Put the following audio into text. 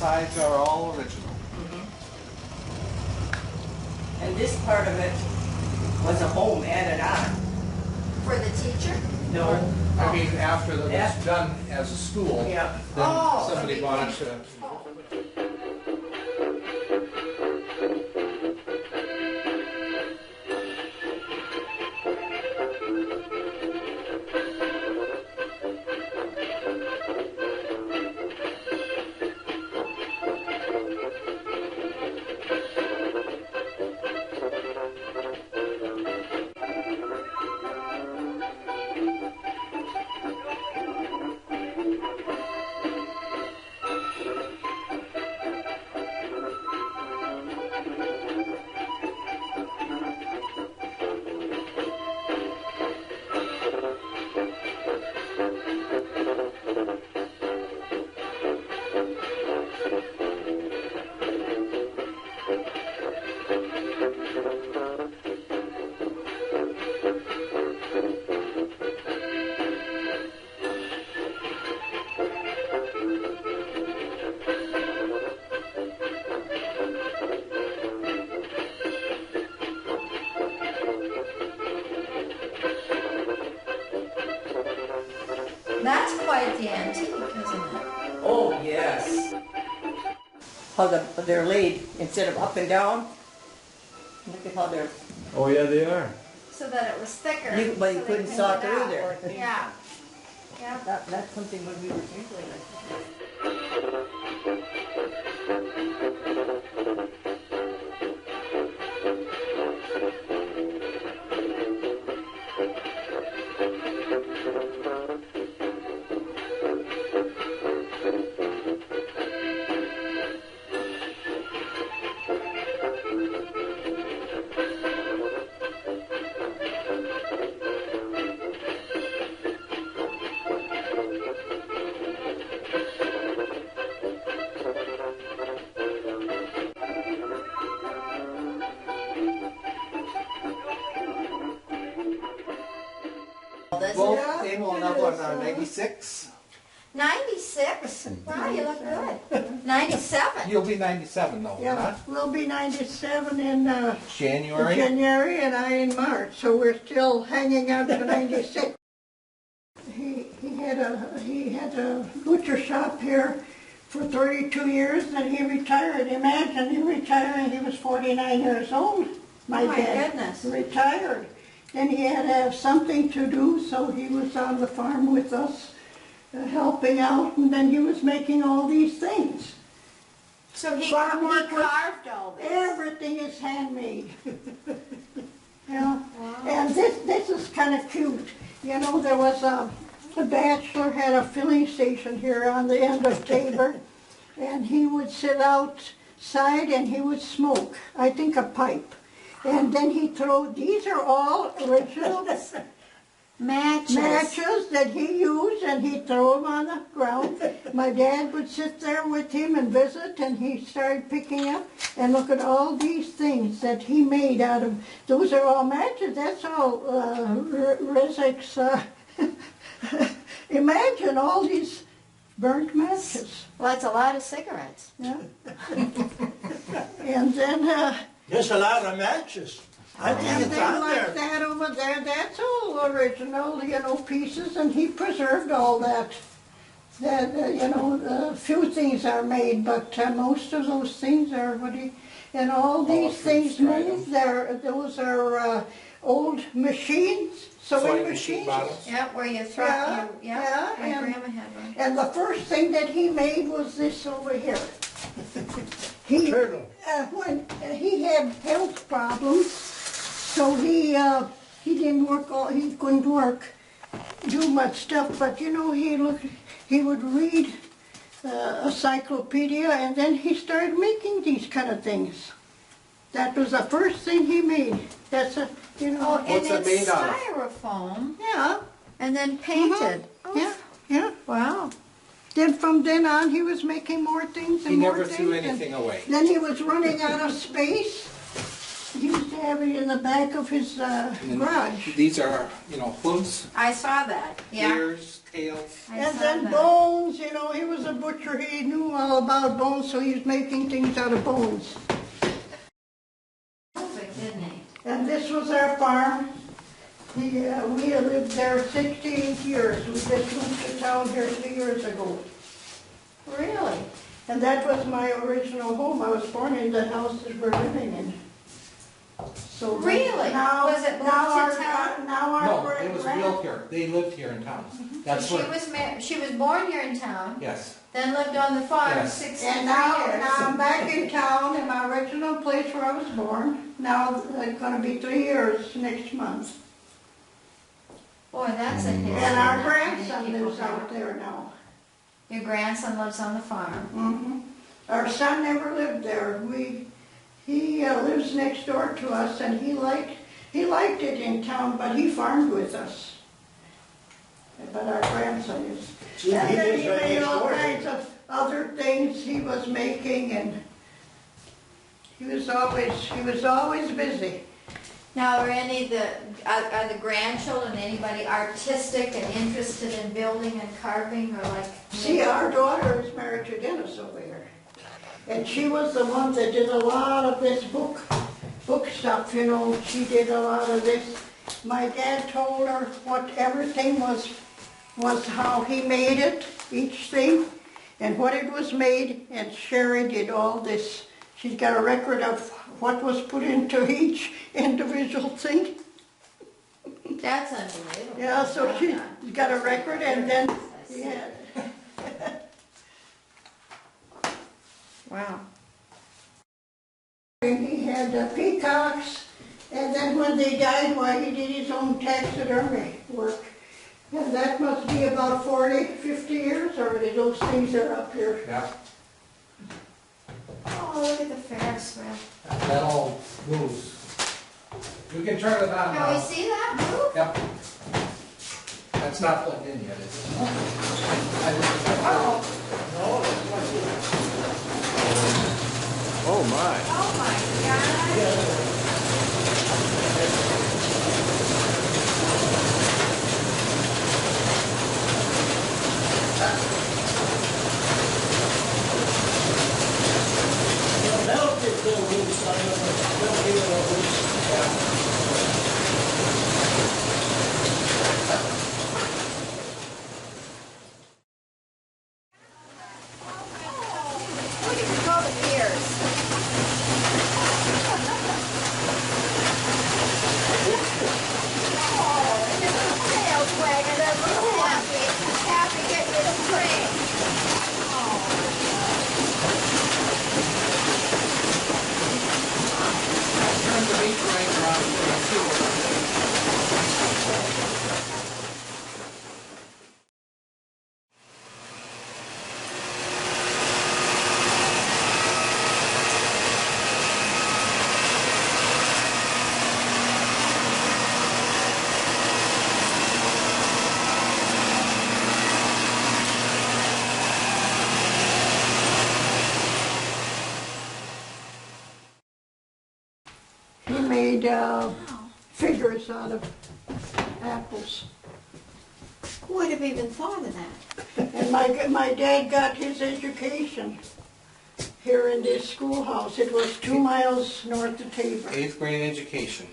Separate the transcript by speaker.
Speaker 1: sides are all original.
Speaker 2: And this part of it was a home added on.
Speaker 3: For the teacher?
Speaker 2: No.
Speaker 1: I mean, after it was done as a school,
Speaker 2: Yeah.
Speaker 1: then somebody bought it to...
Speaker 3: That's quite the antique, isn't it?
Speaker 2: Oh, yes. How they're laid instead of up and down. Look at how they're...
Speaker 4: Oh yeah, they are.
Speaker 3: So that it was thicker.
Speaker 2: But you
Speaker 3: so they
Speaker 2: couldn't
Speaker 3: can
Speaker 2: saw
Speaker 3: get
Speaker 2: through
Speaker 3: out.
Speaker 2: there.
Speaker 3: Yeah. Yeah.
Speaker 2: That's something when we were usually like... Both Emil and I are 96.
Speaker 3: 96? Wow, you look good. 97?
Speaker 1: You'll be 97 though,
Speaker 5: Yeah,
Speaker 1: huh?
Speaker 5: we'll be 97 in
Speaker 1: January?
Speaker 5: and I in March, so we're still hanging out to 96. He had a butcher shop here for 32 years, and he retired. Imagine, he retired, he was 49 years old.
Speaker 3: Oh my
Speaker 5: dad
Speaker 3: goodness.
Speaker 5: retired. Then he had to have something to do, so he was on the farm with us, helping out, and then he was making all these things.
Speaker 3: So he
Speaker 5: Farmwork was-
Speaker 3: carved all this.
Speaker 5: Everything is handmade. Yeah.
Speaker 3: Wow.
Speaker 5: And this is kind of cute. You know, there was a bachelor had a filling station here on the end of Tabor, and he would sit outside and he would smoke, I think a pipe. And then he'd throw, these are all original matches that he used, and he'd throw them on the ground. My dad would sit there with him and visit, and he started picking up, and look at all these things that he made out of, those are all matches, that's all Rizik's, imagine all these burnt matches.
Speaker 3: Well, that's a lot of cigarettes.
Speaker 5: Yeah. And then,
Speaker 6: There's a lot of matches. I think
Speaker 5: and
Speaker 6: it's
Speaker 5: then
Speaker 6: on
Speaker 5: like
Speaker 6: there.
Speaker 5: that over there, that's all original, you know, pieces, and he preserved all that. You know, a few things are made, but most of those things are and all these things move there. Those are old machines, sewing machines.
Speaker 1: bottles.
Speaker 3: Yeah, where you throw,
Speaker 5: Yeah,
Speaker 3: my
Speaker 5: and-
Speaker 3: grandma had one.
Speaker 5: And the first thing that he made was this over here.
Speaker 6: Turtle.
Speaker 5: When he had health problems, so he didn't work. He couldn't do much stuff. But you know, he would read a encyclopedia, and then he started making these kind of things. That was the first thing he made. That's a, you know.
Speaker 3: Oh, and
Speaker 1: What's it
Speaker 3: it's
Speaker 1: made out of?
Speaker 3: styrofoam,
Speaker 5: Yeah,
Speaker 3: and then painted.
Speaker 5: yeah, yeah.
Speaker 3: Wow.
Speaker 5: Then from then on, he was making more things and
Speaker 1: He
Speaker 5: more
Speaker 1: never
Speaker 5: things.
Speaker 1: threw
Speaker 5: and
Speaker 1: anything away.
Speaker 5: Then he was running out of space. he used to have it in the back of his
Speaker 1: And then
Speaker 5: garage.
Speaker 1: These are, hooves,
Speaker 3: I saw that, yeah.
Speaker 1: ears, tails.
Speaker 3: I
Speaker 5: And
Speaker 3: saw
Speaker 5: then
Speaker 3: that.
Speaker 5: bones, he was a butcher, he knew all about bones, so he was making things out of bones.
Speaker 3: Perfect, didn't he?
Speaker 5: And this was our farm. We had lived there 16 years. We just moved to town here 3 years ago.
Speaker 3: Really?
Speaker 5: And that was my original home. I was born in the house that we're living in. So then
Speaker 3: Really?
Speaker 5: Now,
Speaker 3: Was it moved
Speaker 5: now
Speaker 3: to town?
Speaker 5: Now our
Speaker 1: No,
Speaker 5: grand-
Speaker 1: it was built here. They lived here in town. That's
Speaker 3: She
Speaker 1: what,
Speaker 3: was she was born here in town,
Speaker 1: yes.
Speaker 3: then lived on the farm
Speaker 1: Yes.
Speaker 3: 63
Speaker 5: And now
Speaker 3: years.
Speaker 5: I'm back in town in my original place where I was born. Now it's going to be 3 years next month.
Speaker 3: Boy, that's a history.
Speaker 5: And our
Speaker 3: Not
Speaker 5: grandson
Speaker 3: many people
Speaker 5: lives out
Speaker 3: have.
Speaker 5: there now.
Speaker 3: Your grandson lives on the farm.
Speaker 5: Our son never lived there. He lives next door to us, and he liked it in town, but he farmed with us. But our grandson is.
Speaker 6: See,
Speaker 5: And
Speaker 6: he
Speaker 5: then
Speaker 6: lives
Speaker 5: he
Speaker 6: right
Speaker 5: made
Speaker 6: next
Speaker 5: all
Speaker 6: door.
Speaker 5: kinds of other things he was making, and he was always busy.
Speaker 3: Now, are are the grandchildren, anybody artistic and interested in building and carving, or like?
Speaker 5: See, our daughter is married to Dennis over here. And she was the one that did a lot of this book stuff, She did a lot of this. My dad told her what everything was how he made it, each thing, and what it was made, and Sherry did all this. She's got a record of what was put into each individual thing.
Speaker 3: That's unbelievable.
Speaker 5: Yeah, so she's got a record, and then, yeah.
Speaker 3: Wow.
Speaker 5: And he had peacocks, and then when they died, he did his own taxidermy work. And that must be about 40, 50 years already, those things are up here.
Speaker 1: Yeah,
Speaker 3: Oh, look at the Ferris wheel.
Speaker 1: that all moves. You can turn it on
Speaker 3: Can we
Speaker 1: now.
Speaker 3: see that move?
Speaker 1: Yep. That's not plugged in yet, is it?
Speaker 3: Oh,
Speaker 4: Oh my.
Speaker 3: oh my God.
Speaker 6: That'll get little loose, I don't know. That'll get a little loose.
Speaker 3: Look at all the ears. Oh, and his little tail's wagging. They're real happy. Happy getting in the train.
Speaker 1: Turn the meat grinder on so you see what it is.
Speaker 5: He made figures out of apples.
Speaker 3: Who would have even thought of that?
Speaker 5: And my dad got his education here in this schoolhouse. It was 2 miles north of Tabor.
Speaker 1: 8th grade education.